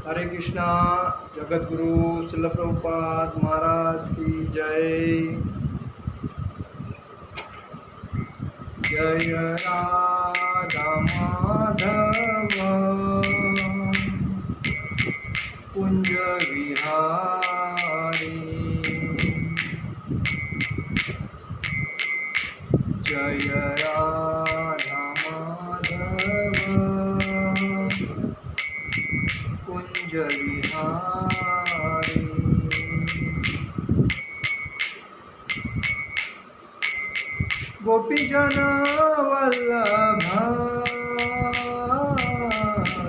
हरे कृष्णा। जगत गुरु श्रील प्रभुपाद महाराज की जय। जय राधा माधव कुंज विहारी। जय राधा माधव कुंज विहारी। गोपीजन वल्लभ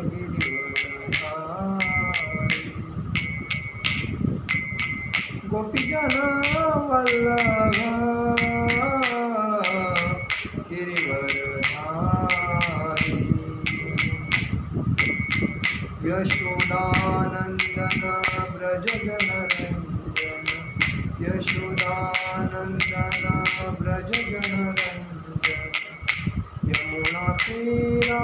गिरिवरधारी। गोपीजन वल्लभ गिरिवरधारी। यशोदानंदन व्रज जनरंजन। यशोदानंदन व्रज जनरंजन। यमुना तीरावनचारि।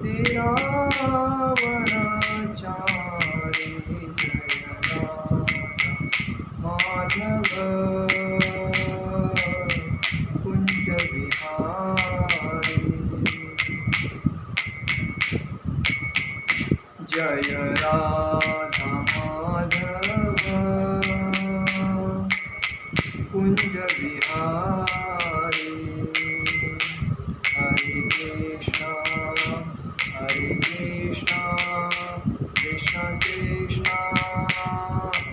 यमुना तीरावनचारि। जय राधा माधव कुंज विहारी। जय राधा माधव कुंज विहारी। हरे कृष्णा कृष्ण कृष्ण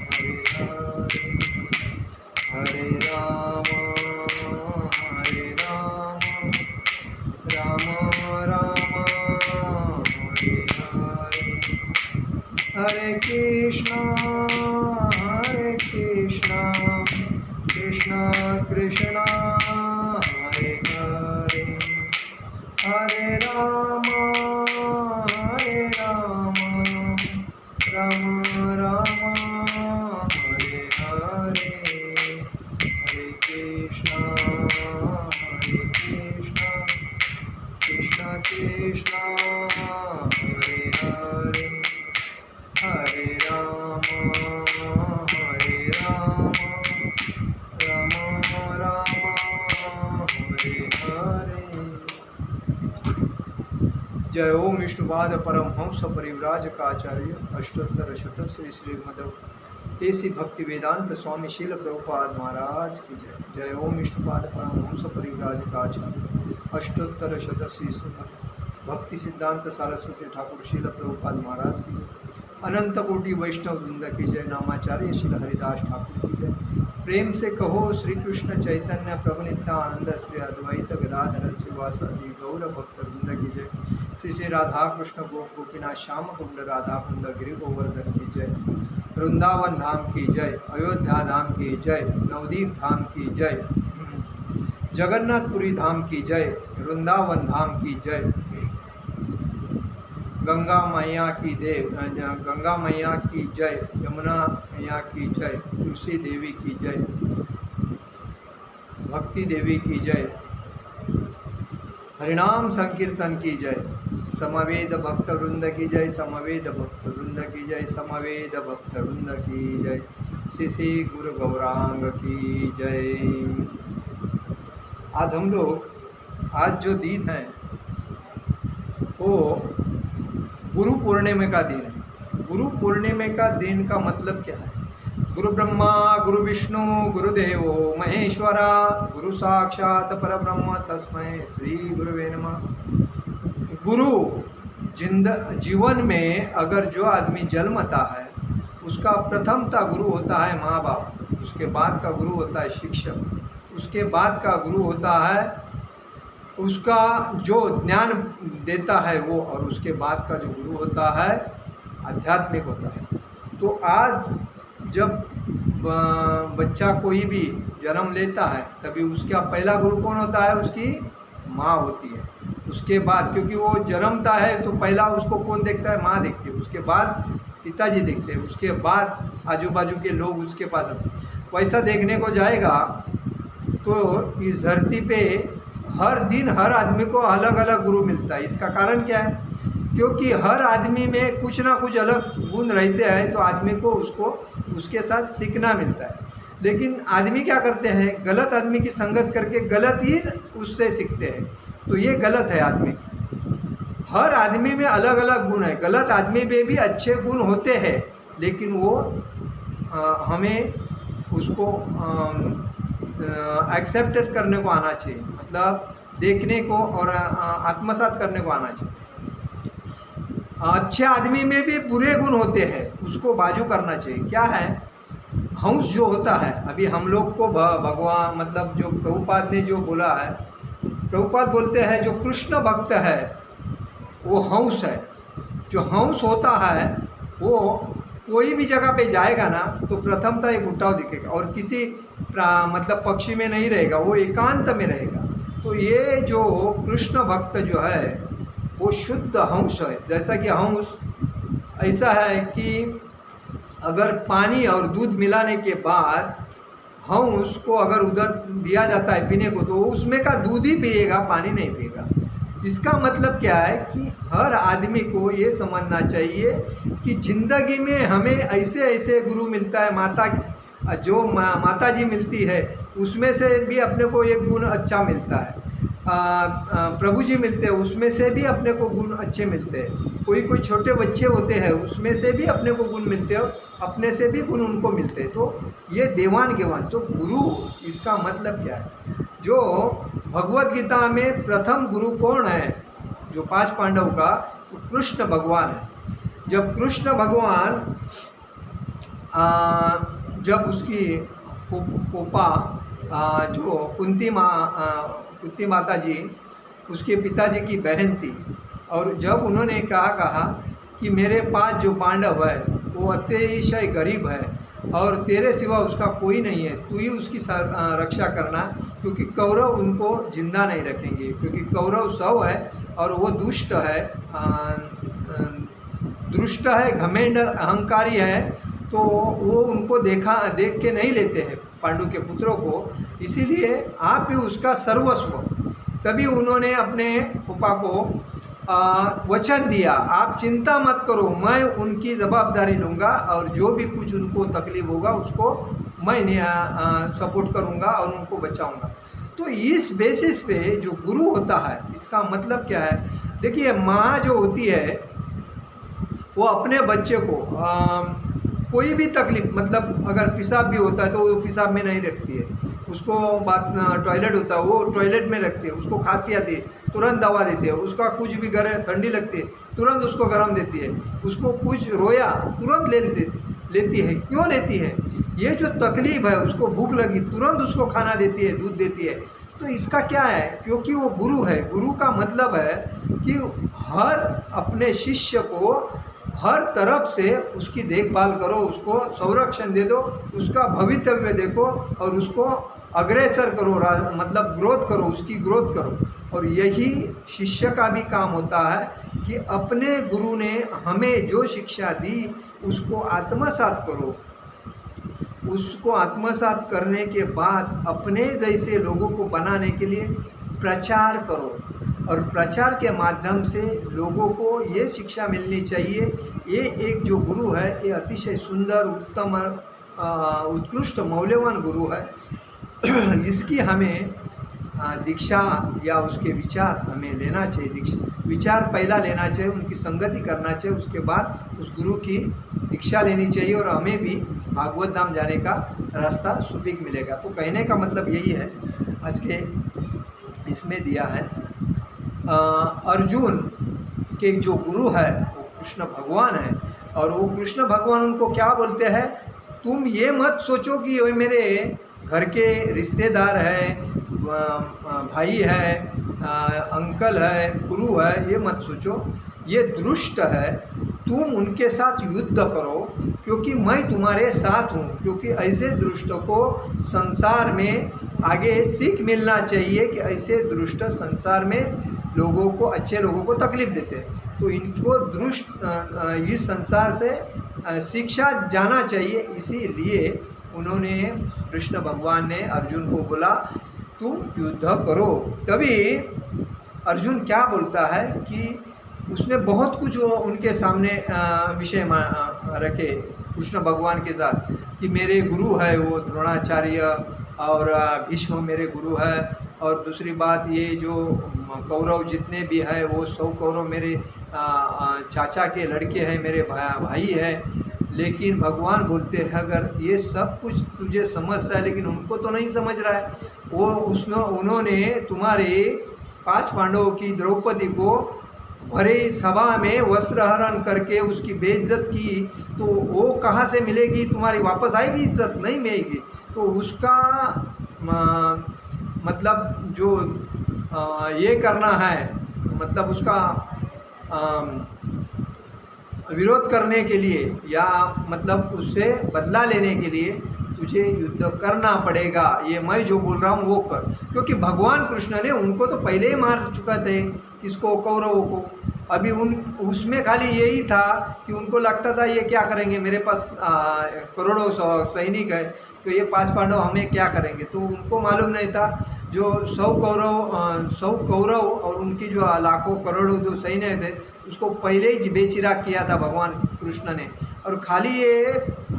हरे हरे। हरे राम राम राम हरे हरे। हरे कृष्णा कृष्ण कृष्ण हरे हरे। हरे राम राम राम हरे हरे। हरे कृष्णा कृष्ण कृष्ण हरे हरे। हरे राम राम राम हरे हरे। जय ओम विष्णुपाद परमहंस परिव्राजकाचार्य अष्टोत्तर शत श्री श्रीमद् एसी भक्ति वेदांत स्वामी शील प्रभुपाद महाराज की जय। जय ओम विष्णुपाद परमहंस परिव्राजकाचार्य अष्टोत्तर शत श्री श्रीमद् भक्ति सिद्धांत सरस्वती ठाकुर शील प्रभुपाद महाराज की जय। अनंत कोटि वैष्णव वृंद की जय। नामाचार्य श्री हरिदास ठाकुर की जय। प्रेम से कहो श्री कृष्ण चैतन्य प्रभु नित्यानंद श्री अद्वैत गदाधर श्रीवासादि गौर भक्त वृंद की जय। श्री श्री राधा कृष्ण गोपीनाथ श्याम कुंड राधा कुंड गिरि गोवर्धन की जय। वृंदावन धाम की जय। अयोध्या धाम की जय। नवदीप धाम की जय। जगन्नाथपुरी धाम की जय। वृंदावन धाम की जय। गंगा मैया की गंगा मैया की जय। यमुना मैया की जय। तुलसी देवी की जय। भक्ति देवी की जय। हरिनाम संकीर्तन की जय। समवेद भक्त वृंद की जय। समवेद भक्त वृंद की जय। समवेद भक्त वृंद की जय। श्री श्री गुरु गौरांग की जय। आज हम लोग जो दिन है वो गुरु पूर्णिमा का दिन है। गुरु पूर्णिमा का दिन का मतलब क्या है? गुरु ब्रह्मा गुरु विष्णु गुरुदेवो महेश्वरा गुरु साक्षात परब्रह्म तस्मै श्री गुरुवे नमः। गुरु जीवन में अगर जो आदमी जन्मता है उसका प्रथमता गुरु होता है माँ बाप। उसके बाद का गुरु होता है शिक्षक। उसके बाद का गुरु होता है उसका जो ज्ञान देता है वो, और उसके बाद का जो गुरु होता है आध्यात्मिक होता है। तो आज जब बच्चा कोई भी जन्म लेता है तभी उसका पहला गुरु कौन होता है? उसकी माँ होती है। उसके बाद क्योंकि वो जन्मता है तो पहला उसको कौन देखता है? माँ देखती है। उसके बाद पिताजी देखते हैं। उसके बाद आजू बाजू के लोग उसके पास आते हैं। वैसा देखने को जाएगा तो इस धरती पे हर दिन हर आदमी को अलग अलग गुरु मिलता है। इसका कारण क्या है? क्योंकि हर आदमी में कुछ ना कुछ अलग गुण रहते हैं, तो आदमी को उसके साथ सीखना मिलता है। लेकिन आदमी क्या करते हैं? गलत आदमी की संगत करके गलत ही उससे सीखते हैं, तो ये गलत है। आदमी, हर आदमी में अलग अलग गुण है। गलत आदमी में भी अच्छे गुण होते हैं, लेकिन वो हमें उसको एक्सेप्टेड करने को आना चाहिए, मतलब देखने को और आत्मसात करने को आना चाहिए। अच्छे आदमी में भी बुरे गुण होते हैं, उसको बाजू करना चाहिए। क्या है? हंस जो होता है, अभी हम लोग को भगवान, मतलब जो प्रभुपाद ने जो बोला है, प्रभुपाद बोलते हैं जो कृष्ण भक्त है वो हंस है। जो हंस होता है वो कोई भी जगह पे जाएगा ना, तो प्रथमतः एक उठाव दिखेगा और किसी मतलब पक्षी में नहीं रहेगा, वो एकांत में रहेगा। तो ये जो कृष्ण भक्त जो है वो शुद्ध हंस है। जैसा कि हंस ऐसा है कि अगर पानी और दूध मिलाने के बाद हंस को अगर उधर दिया जाता है पीने को, तो उसमें का दूध ही पिएगा, पानी नहीं पिएगा। इसका मतलब क्या है कि हर आदमी को ये समझना चाहिए कि ज़िंदगी में हमें ऐसे ऐसे गुरु मिलता है। माता जी मिलती है, उसमें से भी अपने को एक गुण अच्छा मिलता है। प्रभु जी मिलते हैं, उसमें से भी अपने को गुण अच्छे मिलते हैं। कोई छोटे बच्चे होते हैं, उसमें से भी अपने को गुण मिलते हैं, अपने से भी गुण उनको मिलते हैं। तो ये देवान गेवान, तो गुरु, इसका मतलब क्या है? जो भगवत गीता में प्रथम गुरु कौन है? जो 5 पांडव का, तो कृष्ण भगवान है। जब कृष्ण भगवान जब उसकी पोपा जो कुंती माता जी, उसके पिताजी की बहन थी, और जब उन्होंने कहा कि मेरे पास जो पांडव है वो अतिशय गरीब है और तेरे सिवा उसका कोई नहीं है, तू ही उसकी रक्षा करना, क्योंकि कौरव उनको जिंदा नहीं रखेंगे, क्योंकि कौरव 100 है और वो दुष्ट है, घमेंड अहंकारी है, तो वो उनको देख के नहीं लेते हैं पांडु के पुत्रों को, इसीलिए आप भी उसका सर्वस्व। तभी उन्होंने अपने पापा को वचन दिया, आप चिंता मत करो, मैं उनकी जवाबदारी लूँगा और जो भी कुछ उनको तकलीफ होगा उसको मैं सपोर्ट करूँगा और उनको बचाऊँगा। तो इस बेसिस पे जो गुरु होता है, इसका मतलब क्या है? देखिए, माँ जो होती है वो अपने बच्चे को कोई भी तकलीफ, मतलब अगर पेशाब भी होता है तो वो पेशाब में नहीं रखती है, उसको टॉयलेट होता है वो टॉयलेट में रखती है, उसको खांसी आती है तुरंत दवा देती है, उसका कुछ भी गर्म ठंडी लगती है तुरंत उसको गर्म देती है, उसको कुछ रोया तुरंत लेती है। क्यों लेती है? ये जो तकलीफ है, उसको भूख लगी तुरंत उसको खाना देती है, दूध देती है। तो इसका क्या है? क्योंकि वो गुरु है। गुरु का मतलब है कि हर अपने शिष्य को हर तरफ से उसकी देखभाल करो, उसको संरक्षण दे दो, उसका भवितव्य देखो और उसको अग्रेसर करो, मतलब ग्रोथ करो, उसकी ग्रोथ करो। और यही शिष्य का भी काम होता है कि अपने गुरु ने हमें जो शिक्षा दी उसको आत्मसात करो। उसको आत्मसात करने के बाद अपने जैसे लोगों को बनाने के लिए प्रचार करो, और प्रचार के माध्यम से लोगों को ये शिक्षा मिलनी चाहिए। ये एक जो गुरु है ये अतिशय सुंदर, उत्तम, उत्कृष्ट, मौल्यवान गुरु है। इसकी हमें दीक्षा या उसके विचार हमें लेना चाहिए। विचार पहला लेना चाहिए, उनकी संगति करना चाहिए, उसके बाद उस गुरु की दीक्षा लेनी चाहिए और हमें भी भागवत धाम जाने का रास्ता सुपीक मिलेगा। तो कहने का मतलब यही है, आज के इसमें दिया है अर्जुन के जो गुरु है वो कृष्ण भगवान है, और वो कृष्ण भगवान उनको क्या बोलते हैं? तुम ये मत सोचो कि ये मेरे घर के रिश्तेदार है, भाई है, अंकल है, गुरु है, ये मत सोचो, ये दुष्ट है, तुम उनके साथ युद्ध करो क्योंकि मैं तुम्हारे साथ हूँ। क्योंकि ऐसे दुष्ट को संसार में आगे सीख मिलना चाहिए कि ऐसे दुष्ट संसार में लोगों को, अच्छे लोगों को तकलीफ देते हैं, तो इनको दुष्ट इस संसार से शिक्षा जाना चाहिए। इसीलिए उन्होंने, कृष्ण भगवान ने अर्जुन को बोला तुम युद्ध करो। तभी अर्जुन क्या बोलता है कि उसने बहुत कुछ उनके सामने विषय रखे कृष्ण भगवान के साथ कि मेरे गुरु है वो द्रोणाचार्य और भीष्म मेरे गुरु है, और दूसरी बात ये जो कौरव जितने भी है वो 100 कौरव मेरे चाचा के लड़के हैं, मेरे भाई है। लेकिन भगवान बोलते हैं अगर ये सब कुछ तुझे समझता है लेकिन उनको तो नहीं समझ रहा है। वो उन्होंने तुम्हारे 5 पांडवों की द्रौपदी को भरे सभा में वस्त्रहरण करके उसकी बेइज्जत की, तो वो कहाँ से मिलेगी? तुम्हारी वापस आएगी इज्जत? नहीं मिलेगी। तो उसका मतलब जो ये करना है, मतलब उसका विरोध करने के लिए या मतलब उससे बदला लेने के लिए तुझे युद्ध करना पड़ेगा। ये मैं जो बोल रहा हूँ वो कर, क्योंकि भगवान कृष्ण ने उनको तो पहले ही मार चुका थे, किसको? कौरवों को। अभी उसमें खाली यही था कि उनको लगता था ये क्या करेंगे, मेरे पास करोड़ों सैनिक है, तो ये 5 पांडव हमें क्या करेंगे। तो उनको मालूम नहीं था जो 100 कौरव और उनकी जो लाखों करोड़ों जो सैन्य थे उसको पहले ही बेचिराग किया था भगवान कृष्ण ने, और खाली ये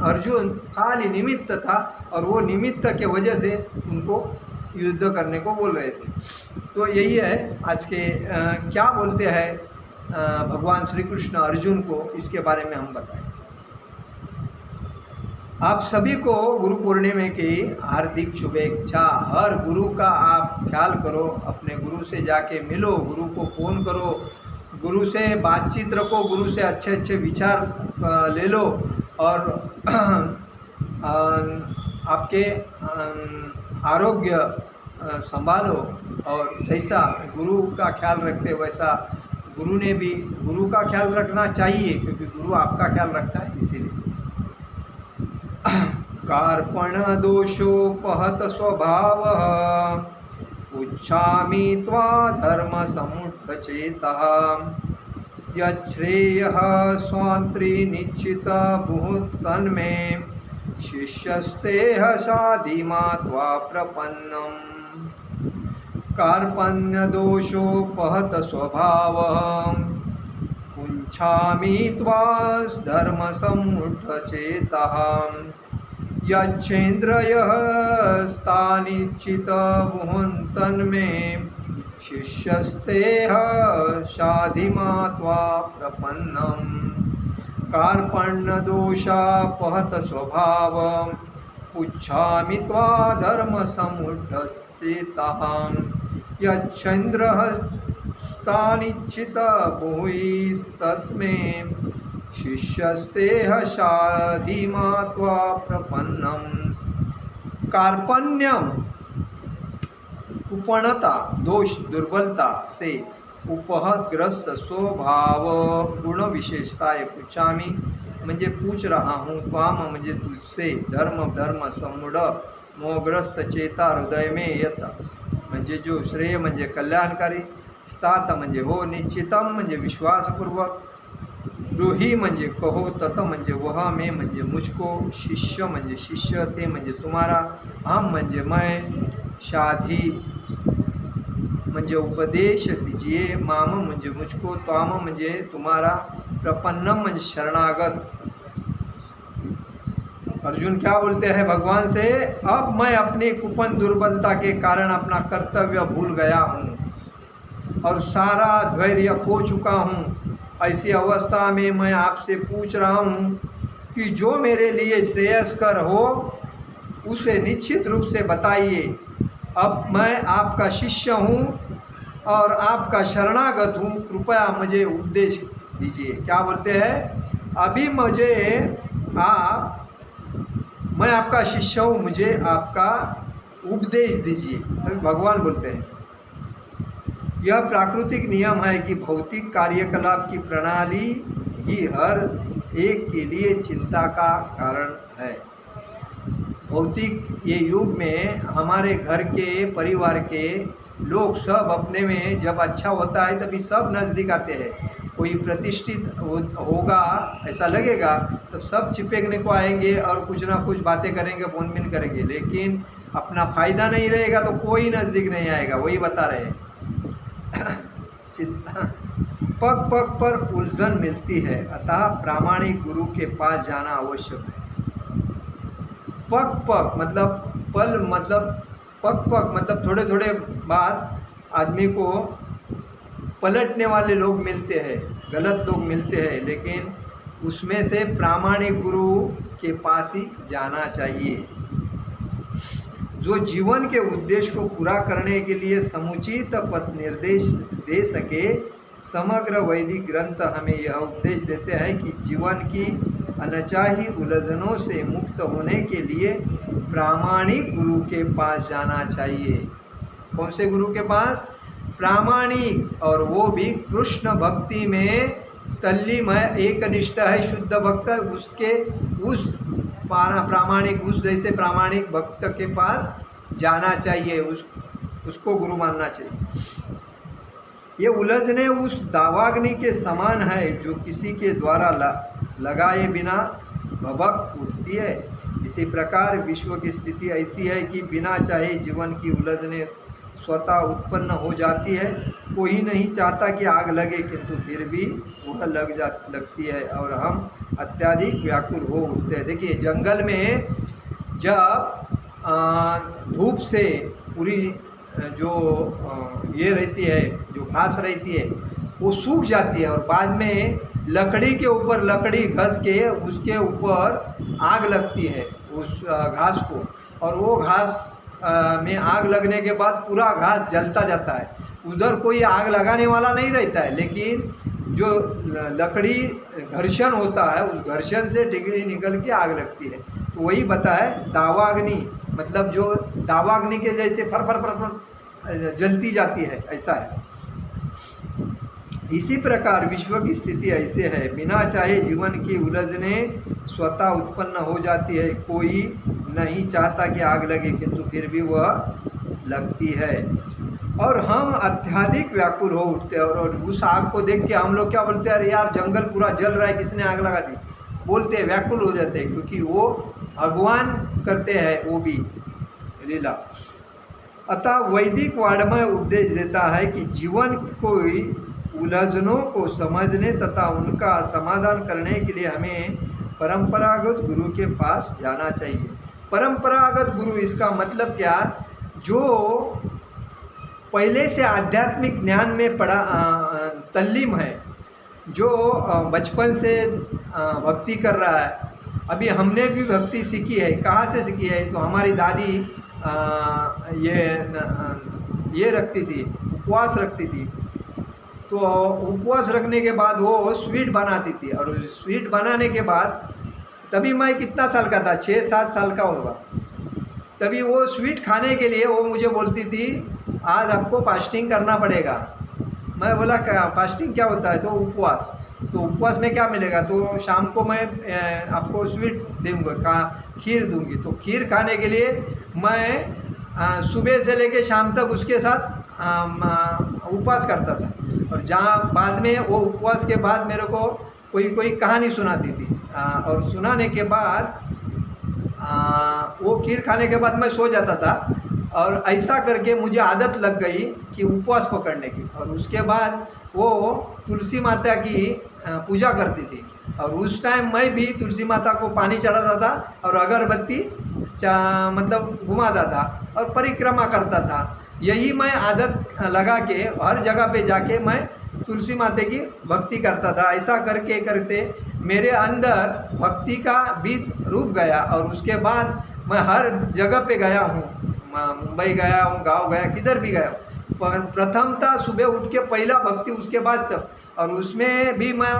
अर्जुन खाली निमित्त था, और वो निमित्त के वजह से उनको युद्ध करने को बोल रहे थे। तो यही है आज के क्या बोलते हैं भगवान श्री कृष्ण अर्जुन को, इसके बारे में हम बताएं। आप सभी को गुरु पूर्णिमा की हार्दिक शुभेच्छा। हर गुरु का आप ख्याल करो, अपने गुरु से जाके मिलो, गुरु को फ़ोन करो, गुरु से बातचीत रखो, गुरु से अच्छे अच्छे विचार ले लो, और आपके आरोग्य संभालो, और जैसा गुरु का ख्याल रखते वैसा गुरु ने भी गुरु का ख्याल रखना चाहिए, क्योंकि गुरु आपका ख्याल रखता है इसीलिए। कार्पण दोषोपहत स्वभाव पुच्छामि त्वा धर्म समुद्ध चेतः यच्छ्रेयः स्वान्त्री निश्चित भूत तन्मे शिष्यस्तेह साधिमा त्वा प्रपन्नम्। कार्पण्य दोषोपहत स्वभाव पुच्छामि त्वा धर्म समुद्ध चेतः यच्छेन्द्रयः स्थानिच्छित भुवन्तन्मे शिष्यस्तेह साधिमा त्वा प्रपन्नम्। कार्पण्य दोषापहत स्वभाव पुच्छामि त्वा धर्म समुद्ध चेतः यच्छेन्द्रः स्थानिच्छित भुवस्तस्मै शिष्यस्तेह साधिमा त्वा प्रपन्नम्। कार्पण्यम कुपणता, दोष, दुर्बलता से उपहत ग्रस्त स्वभाव गुण विशेषताएं पुच्छामी म्हणजे पूछ रहा हूँ, त्वाम म्हणजे तुझसे, धर्म समुड मोहग्रस्त चेता हृदय में यत म्हणजे जो श्रेय म्हणजे कल्याणकारी, स्तात म्हणजे हो, निश्चितम म्हणजे विश्वासपूर्वक, ब्रूही म्हणजे कहो, तत म्हणजे वह, में म्हणजे मुझको, शिष्य म्हणजे शिष्य, ते म्हणजे तुम्हारा, हम म्हणजे मैं, शाधी म्हणजे उपदेश दीजिए, माम म्हणजे मुझको, त्वाम म्हणजे तुम्हारा, प्रपन्नम म्हणजे शरणागत। अर्जुन क्या बोलते हैं भगवान से, अब मैं अपनी कुपन दुर्बलता के कारण अपना कर्तव्य भूल गया हूँ और सारा धैर्य खो चुका हूँ। ऐसी अवस्था में मैं आपसे पूछ रहा हूँ कि जो मेरे लिए श्रेयस्कर हो उसे निश्चित रूप से बताइए। अब मैं आपका शिष्य हूँ और आपका शरणागत हूँ, कृपया मुझे उपदेश दीजिए। क्या बोलते हैं, अभी मुझे मैं आपका शिष्य हूँ, मुझे आपका उपदेश दीजिए। अभी भगवान बोलते हैं यह प्राकृतिक नियम है कि भौतिक कार्यकलाप की प्रणाली ही हर एक के लिए चिंता का कारण है। भौतिक ये युग में हमारे घर के, परिवार के लोग सब अपने में जब अच्छा होता है तभी सब नज़दीक आते हैं, कोई प्रतिष्ठित होगा ऐसा लगेगा, तो सब चिपकने को आएंगे और कुछ ना कुछ बातें करेंगे, फोन करेंगे, लेकिन अपना फ़ायदा नहीं रहेगा तो कोई नज़दीक नहीं आएगा। वही बता रहे हैं। पग पग पर उलझन मिलती है, अतः प्रामाणिक गुरु के पास जाना आवश्यक है। पग पग मतलब पल, मतलब पग पग मतलब थोड़े थोड़े बाद आदमी को पलटने वाले लोग मिलते हैं, गलत लोग मिलते हैं, लेकिन उसमें से प्रामाणिक गुरु के पास ही जाना चाहिए, जो जीवन के उद्देश्य को पूरा करने के लिए समुचित पथ निर्देश दे सके। समग्र वैदिक ग्रंथ हमें यह उपदेश देते हैं कि जीवन की अनचाही उलझनों से मुक्त होने के लिए प्रामाणिक गुरु के पास जाना चाहिए। कौन से गुरु के पास? प्रामाणिक, और वो भी कृष्ण भक्ति में तल्लीन है, एक निष्ठ है, शुद्ध भक्त, उसके उस प्रामाणिक, उस जैसे प्रामाणिक भक्त के पास जाना चाहिए, उसको गुरु मानना चाहिए। ये उलझने उस दावाग्नि के समान है जो किसी के द्वारा लगाए बिना भभक उठती है। इसी प्रकार विश्व की स्थिति ऐसी है कि बिना चाहे जीवन की उलझने स्वतः उत्पन्न हो जाती है। कोई नहीं चाहता कि आग लगे, किंतु फिर भी वह लगती है और हम अत्यधिक व्याकुल हो उठते हैं। देखिए, जंगल में जब धूप से पूरी जो ये रहती है, जो घास रहती है, वो सूख जाती है और बाद में लकड़ी के ऊपर लकड़ी घस के उसके ऊपर आग लगती है उस घास को, और वो घास में आग लगने के बाद पूरा घास जलता जाता है। उधर कोई आग लगाने वाला नहीं रहता है, लेकिन जो लकड़ी घर्षण होता है, उस घर्षण से टिकड़ी निकल के आग लगती है। तो वही बताए दावाग्नि, मतलब जो दावाग्नि के जैसे फर फर फर फर जलती जाती है, ऐसा है। इसी प्रकार विश्व की स्थिति ऐसे है, बिना चाहे जीवन की उलझने स्वतः उत्पन्न हो जाती है। कोई नहीं चाहता कि आग लगे, किंतु फिर भी वह लगती है और हम अत्यधिक व्याकुल हो उठते हैं। और उस आग को देख के हम लोग क्या बोलते हैं? अरे यार, जंगल पूरा जल रहा है, किसने आग लगा दी? बोलते हैं, व्याकुल हो जाते हैं, क्योंकि वो भगवान करते हैं वो भी लीला। अतः वैदिक वाङ्मय उपदेश देता है कि जीवन कोई उलझनों को समझने तथा उनका समाधान करने के लिए हमें परंपरागत गुरु के पास जाना चाहिए। परंपरागत गुरु, इसका मतलब क्या? जो पहले से आध्यात्मिक ज्ञान में तल्लीन है, जो बचपन से भक्ति कर रहा है। अभी हमने भी भक्ति सीखी है, कहाँ से सीखी है? तो हमारी दादी ये रखती थी, उपवास रखती थी। तो उपवास रखने के बाद वो स्वीट बनाती थी, और स्वीट बनाने के बाद, तभी मैं कितना साल का था, 6-7 साल का होगा, तभी वो स्वीट खाने के लिए वो मुझे बोलती थी, आज आपको फास्टिंग करना पड़ेगा। मैं बोला, क्या फास्टिंग क्या होता है? तो उपवास। तो उपवास में क्या मिलेगा? तो शाम को मैं आपको स्वीट दूँगा, खीर दूँगी। तो खीर खाने के लिए मैं सुबह से लेके शाम तक उसके साथ उपवास करता था। और जहाँ बाद में वो उपवास के बाद मेरे को कोई कहानी सुनाती थी, और सुनाने के बाद वो खीर खाने के बाद मैं सो जाता था। और ऐसा करके मुझे आदत लग गई कि उपवास पकड़ने की। और उसके बाद वो तुलसी माता की पूजा करती थी, और उस टाइम मैं भी तुलसी माता को पानी चढ़ाता था और अगरबत्ती मतलब घुमाता था और परिक्रमा करता था। यही मैं आदत लगा के हर जगह पे जाके मैं तुलसी माता की भक्ति करता था। ऐसा करके करते मेरे अंदर भक्ति का बीज रूप गया, और उसके बाद मैं हर जगह पे गया हूँ, मुंबई गया हूँ, गांव गया, किधर भी गया। प्रथमतः सुबह उठ के पहला भक्ति, उसके बाद सब। और उसमें भी मैं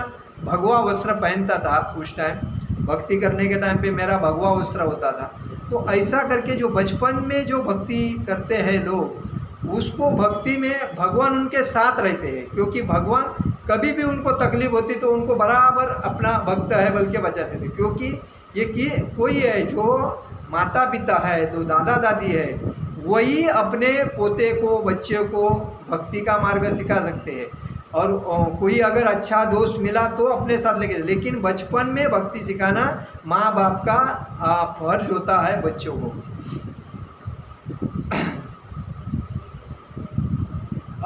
भगवा वस्त्र पहनता था। उस टाइम भक्ति करने के टाइम पे मेरा भगवा वस्त्र होता था। तो ऐसा करके जो बचपन में जो भक्ति करते हैं लोग, उसको भक्ति में भगवान उनके साथ रहते हैं, क्योंकि भगवान कभी भी उनको तकलीफ होती तो उनको बराबर अपना भक्त है बल्कि बचाते थे। क्योंकि ये कोई है जो माता पिता है, तो दादा दादी है, वही अपने पोते को, बच्चे को भक्ति का मार्ग सिखा सकते हैं। और कोई अगर अच्छा दोस्त मिला तो अपने साथ लेके, लेकिन बचपन में भक्ति सिखाना माँ बाप का फर्ज होता है बच्चों को।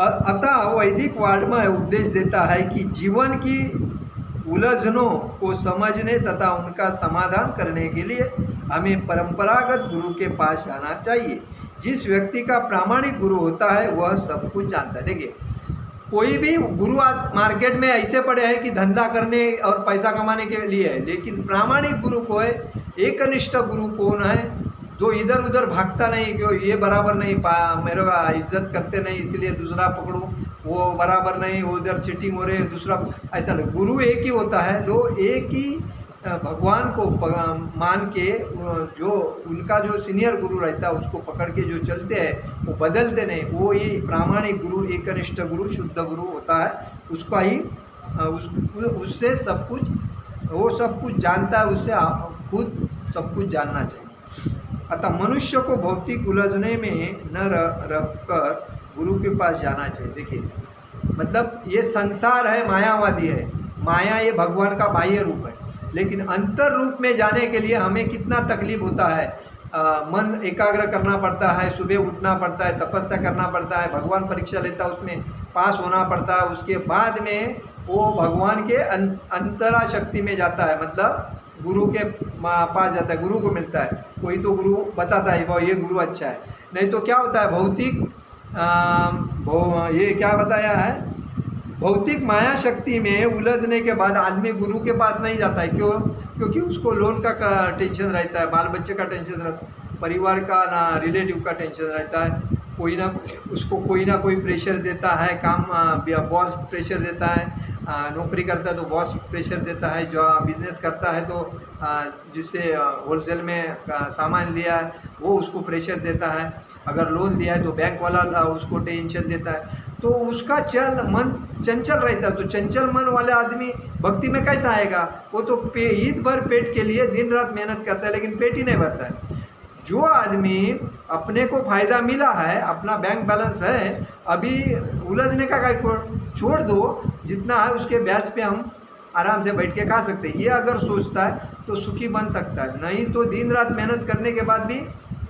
अतः वैदिक वाङ्मय उपदेश देता है कि जीवन की उलझनों को समझने तथा उनका समाधान करने के लिए हमें परंपरागत गुरु के पास जाना चाहिए। जिस व्यक्ति का प्रामाणिक गुरु होता है वह सब कुछ जानता है। देखिए, कोई भी गुरु आज मार्केट में ऐसे पड़े हैं कि धंधा करने और पैसा कमाने के लिए है, लेकिन प्रामाणिक गुरु को है, एकनिष्ठ गुरु कौन है, जो इधर उधर भागता नहीं, क्यों ये बराबर नहीं मेरे का इज्जत करते नहीं इसलिए दूसरा पकड़ूं, वो बराबर नहीं, वो उधर चीटिंग हो रही है दूसरा, ऐसा नहीं। गुरु एक ही होता है, जो एक ही भगवान को मान के, जो उनका जो सीनियर गुरु रहता है उसको पकड़ के जो चलते हैं वो बदलते नहीं, वो ही प्रामाणिक गुरु, एकनिष्ठ गुरु, शुद्ध गुरु होता है। उसका ही उससे सब कुछ, वो सब कुछ जानता है, उससे खुद सब कुछ जानना चाहिए। अतः मनुष्य को भौतिक उलझने में न रहकर गुरु के पास जाना चाहिए। देखिए, मतलब ये संसार है, मायावादी है, माया ये भगवान का बाह्य रूप है, लेकिन अंतर रूप में जाने के लिए हमें कितना तकलीफ होता है। मन एकाग्र करना पड़ता है, सुबह उठना पड़ता है, तपस्या करना पड़ता है, भगवान परीक्षा लेता है, उसमें पास होना पड़ता है, उसके बाद में वो भगवान के अंतरा शक्ति में जाता है, मतलब गुरु के पास जाता है, गुरु को मिलता है। कोई तो गुरु बताता है भाई ये गुरु अच्छा है, नहीं तो क्या होता है भौतिक ये क्या बताया है, भौतिक माया शक्ति में उलझने के बाद आदमी गुरु के पास नहीं जाता है। क्यों? क्योंकि उसको लोन का टेंशन रहता है, बाल बच्चे का टेंशन रहता है, परिवार का ना रिलेटिव का टेंशन रहता है, उसको कोई ना कोई प्रेशर देता है, काम बॉस प्रेशर देता है, नौकरी करता है तो बॉस प्रेशर देता है, जो बिजनेस करता है तो जिससे होलसेल में सामान लिया है वो उसको प्रेशर देता है, अगर लोन लिया है तो बैंक वाला उसको टेंशन देता है, तो उसका मन चंचल रहता है। तो चंचल मन वाले आदमी भक्ति में कैसा आएगा? वो तो ईद भर पेट के लिए दिन रात मेहनत करता है, लेकिन पेट ही नहीं भरता है। जो आदमी अपने को फ़ायदा मिला है, अपना बैंक बैलेंस है, अभी उलझने का छोड़ दो, जितना है उसके ब्याज पे हम आराम से बैठ के खा सकते हैं, ये अगर सोचता है तो सुखी बन सकता है, नहीं तो दिन रात मेहनत करने के बाद भी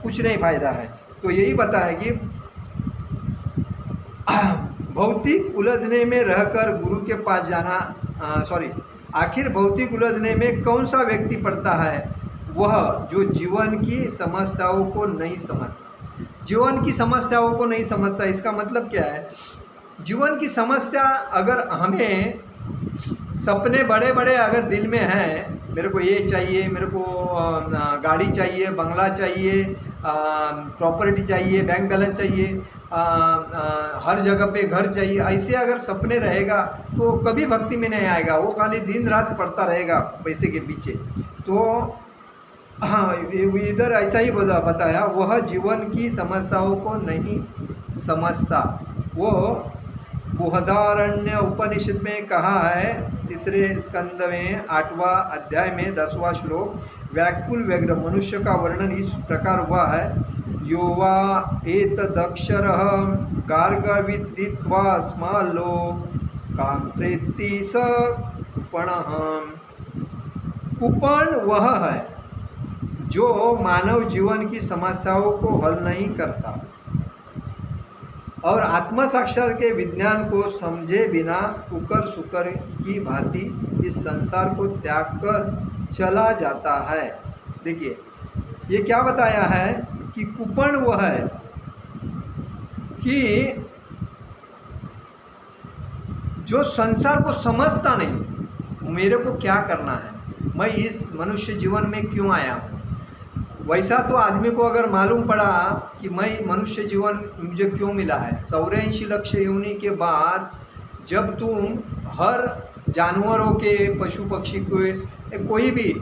कुछ नहीं फ़ायदा है। तो यही बताया कि भौतिक उलझने में रहकर गुरु के पास जाना, आखिर भौतिक उलझने में कौन सा व्यक्ति पड़ता है? वह जो जीवन की समस्याओं को नहीं समझता। जीवन की समस्याओं को नहीं समझता, इसका मतलब क्या है? जीवन की समस्या, अगर हमें सपने बड़े बड़े अगर दिल में हैं, मेरे को ये चाहिए, मेरे को गाड़ी चाहिए, बंगला चाहिए, प्रॉपर्टी चाहिए, बैंक बैलेंस चाहिए, हर जगह पे घर चाहिए, ऐसे अगर सपने रहेगा तो कभी भक्ति में नहीं आएगा, वो खाली दिन रात पड़ता रहेगा पैसे के पीछे। तो हाँ, इधर ऐसा ही बताया, वह जीवन की समस्याओं को नहीं समझता। वो बृहदारण्य उपनिषद में कहा है, तीसरे स्कंद में 8वां अध्याय में 10वां श्लोक, व्याकुल व्यग्र मनुष्य का वर्णन इस प्रकार हुआ है, योवा एतदक्षरः गार्गविदित्वा स्मलो काम्प्रेति स कुपणः। कुपण वह है जो मानव जीवन की समस्याओं को हल नहीं करता और आत्म साक्षात के विज्ञान को समझे बिना कुकर सुकर की भांति इस संसार को त्याग कर चला जाता है। देखिए, ये क्या बताया है कि कुपण वह है कि जो संसार को समझता नहीं, मेरे को क्या करना है, मैं इस मनुष्य जीवन में क्यों आया हूँ। वैसा तो आदमी को अगर मालूम पड़ा कि मैं मनुष्य जीवन मुझे क्यों मिला है, 84 लाख योनि के बाद जब तुम हर जानवरों के, पशु पक्षी के, कोई भी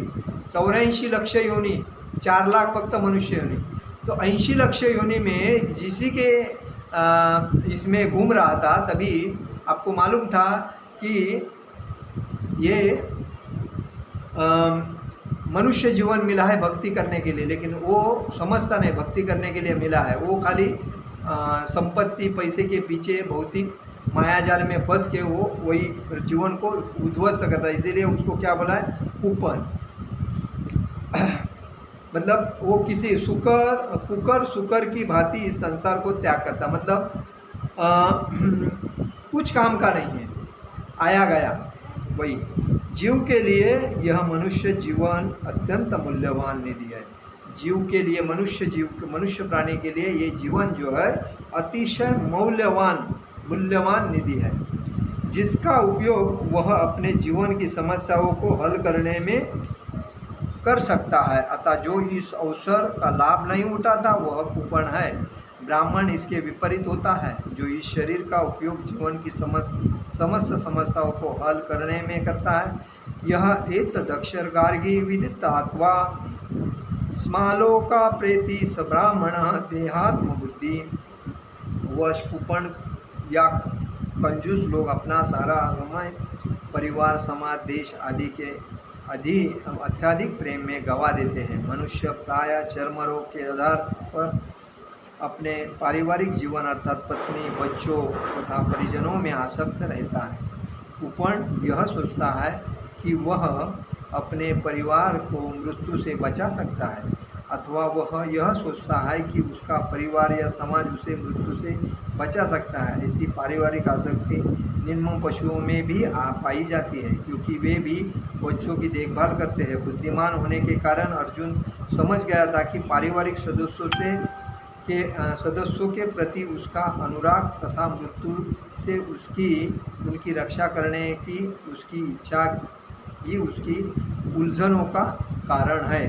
84 लाख योनि, 4 लाख फक्त मनुष्य योनि, तो 80 लाख योनि में जिसी के इसमें घूम रहा था, तभी आपको मालूम था कि ये मनुष्य जीवन मिला है भक्ति करने के लिए, लेकिन वो समझता नहीं भक्ति करने के लिए मिला है, वो खाली संपत्ति पैसे के पीछे, भौतिक माया जाल में फंस के वो वही जीवन को उद्ध्वस्त करता है, इसीलिए उसको क्या बोला है, कुपन। मतलब वो किसी कुकर सुकर की भांति इस संसार को त्याग करता, मतलब कुछ काम का नहीं है, आया गया वही। जीव के लिए यह मनुष्य जीवन अत्यंत मूल्यवान निधि है। जीव के लिए, मनुष्य प्राणी के लिए ये जीवन जो है अतिशय मूल्यवान निधि है, जिसका उपयोग वह अपने जीवन की समस्याओं को हल करने में कर सकता है। अतः जो इस अवसर का लाभ नहीं उठाता वह कुपन है। ब्राह्मण इसके विपरीत होता है, जो इस शरीर का उपयोग जीवन की समस्त समस्याओं को हल करने में करता है। यह एक दक्षर गार्गी विदित अथवा स्मालोका प्रेति स ब्राह्मण देहात्म बुद्धि। वह कुपन या कंजूस लोग अपना सारा समय परिवार, समाज, देश आदि के अत्यधिक प्रेम में गवा देते हैं। मनुष्य प्रायः चर्म रोग के आधार पर अपने पारिवारिक जीवन अर्थात पत्नी, बच्चों तथा परिजनों में आसक्त रहता है। कुपन यह सोचता है कि वह अपने परिवार को मृत्यु से बचा सकता है, अथवा वह यह सोचता है कि उसका परिवार या समाज उसे मृत्यु से बचा सकता है। ऐसी पारिवारिक आसक्ति निम्न पशुओं में भी पाई जाती है, क्योंकि वे भी बच्चों की देखभाल करते हैं। बुद्धिमान होने के कारण अर्जुन समझ गया था कि पारिवारिक सदस्यों के प्रति उसका अनुराग तथा मृत्यु से उनकी रक्षा करने की उसकी इच्छा ही उसकी उलझनों का कारण है।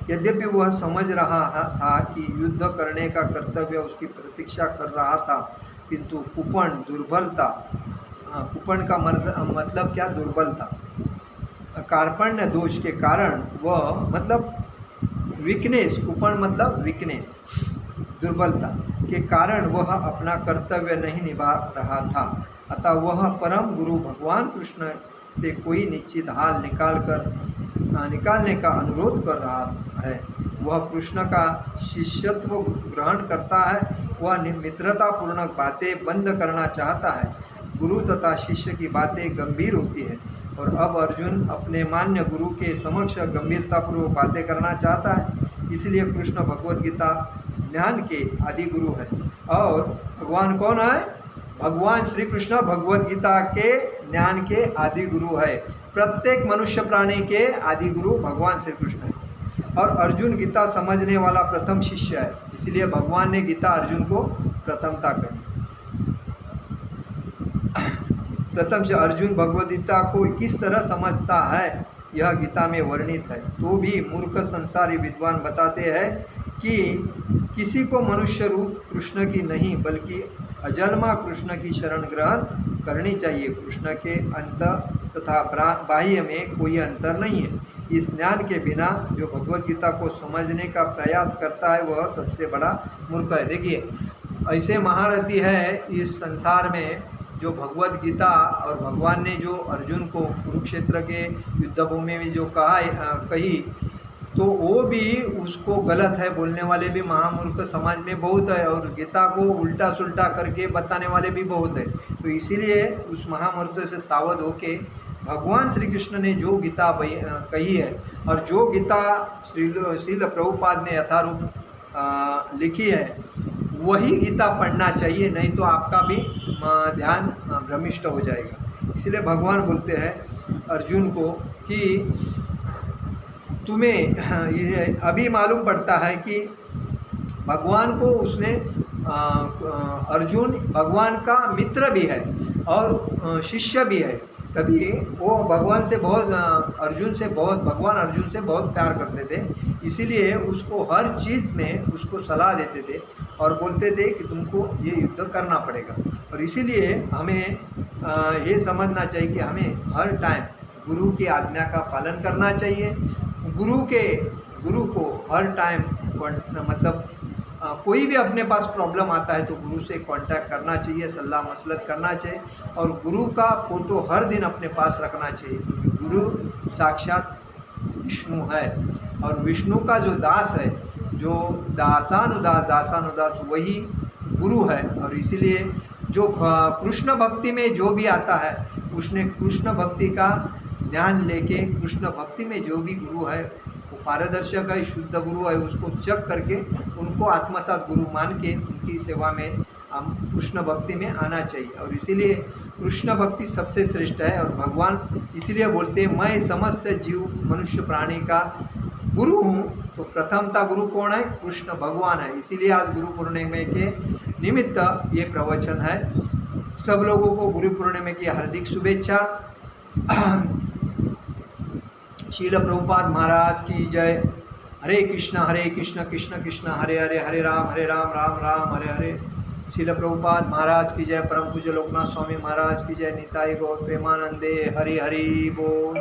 यद्यपि वह समझ रहा था कि युद्ध करने का कर्तव्य उसकी प्रतीक्षा कर रहा था, किंतु कुपन का मतलब क्या, दुर्बलता, कार्पण्य दोष के कारण वह, मतलब वीकनेस, कुपन मतलब वीकनेस, दुर्बलता के कारण वह अपना कर्तव्य नहीं निभा रहा था। अतः वह परम गुरु भगवान कृष्ण से कोई निश्चित हाल निकालने का अनुरोध कर रहा है। वह कृष्ण का शिष्यत्व ग्रहण करता है। वह मित्रतापूर्वक बातें बंद करना चाहता है। गुरु तथा शिष्य की बातें गंभीर होती है, और अब अर्जुन अपने मान्य गुरु के समक्ष गंभीरतापूर्वक बातें करना चाहता है। इसलिए कृष्ण भगवद गीता ज्ञान के आदि गुरु है। और भगवान कौन है? भगवान श्री कृष्ण भगवद गीता के ज्ञान के आदि गुरु है। प्रत्येक मनुष्य प्राणी के आदि गुरु भगवान श्री कृष्ण है, और अर्जुन गीता समझने वाला प्रथम शिष्य है। इसलिए भगवान ने गीता अर्जुन को प्रथमता कही। प्रथम से अर्जुन भगवद गीता को किस तरह समझता है यह गीता में वर्णित है। तो भी मूर्ख संसारी विद्वान बताते हैं कि किसी को मनुष्य रूप कृष्ण की नहीं बल्कि अजन्मा कृष्ण की शरण ग्रहण करनी चाहिए। कृष्ण के अंत तथा बाह्य में कोई अंतर नहीं है। इस ज्ञान के बिना जो भगवद गीता को समझने का प्रयास करता है वह सबसे बड़ा मूर्ख है। देखिए, ऐसे महारथी है इस संसार में जो भगवद गीता, और भगवान ने जो अर्जुन को कुरुक्षेत्र के युद्धभूमि में जो कही, तो वो भी उसको गलत है बोलने वाले भी महामूर्ख समाज में बहुत है, और गीता को उल्टा सुल्टा करके बताने वाले भी बहुत है। तो इसीलिए उस महामूर्ख से सावध होके भगवान श्री कृष्ण ने जो गीता कही है, और जो गीता श्रील प्रभुपाद ने यथारूप लिखी है, वही गीता पढ़ना चाहिए, नहीं तो आपका भी ध्यान भ्रमिष्ट हो जाएगा। इसलिए भगवान बोलते हैं अर्जुन को कि तुम्हें ये अभी मालूम पड़ता है कि भगवान को उसने अर्जुन भगवान का मित्र भी है और शिष्य भी है, तभी वो भगवान अर्जुन से बहुत प्यार करते थे। इसीलिए उसको हर चीज़ में उसको सलाह देते थे और बोलते थे कि तुमको ये युद्ध करना पड़ेगा। और इसीलिए हमें ये समझना चाहिए कि हमें हर टाइम गुरु की आज्ञा का पालन करना चाहिए। गुरु को हर टाइम मतलब कोई भी अपने पास प्रॉब्लम आता है तो गुरु से कांटेक्ट करना चाहिए, सलाह मसलत करना चाहिए, और गुरु का फोटो हर दिन अपने पास रखना चाहिए, क्योंकि गुरु साक्षात विष्णु है, और विष्णु का जो दास है, जो दासानुदास वही गुरु है। और इसीलिए जो कृष्ण भक्ति में जो भी आता है उसने कृष्ण भक्ति का ध्यान लेके कृष्ण भक्ति में जो भी गुरु है वो पारदर्शक है, शुद्ध गुरु है, उसको चेक करके उनको आत्मसात गुरु मान के उनकी सेवा में हम कृष्ण भक्ति में आना चाहिए। और इसीलिए कृष्ण भक्ति सबसे श्रेष्ठ है। और भगवान इसीलिए बोलते हैं मैं समस्त जीव मनुष्य प्राणी का गुरु हूँ। तो प्रथमता गुरु कौन है? कृष्ण भगवान है। इसीलिए आज गुरु पूर्णिमा के निमित्त ये प्रवचन है। सब लोगों को गुरु पूर्णिमा की हार्दिक शुभेच्छा। शील प्रभुपाद महाराज की जय। हरे कृष्ण कृष्ण कृष्ण हरे हरे, हरे राम राम राम हरे हरे। शील प्रभुपाद महाराज की जय। परम पूज्य लोकनाथ स्वामी महाराज की जय। निताई गौर प्रेमानंदे। हरि हरि बोल।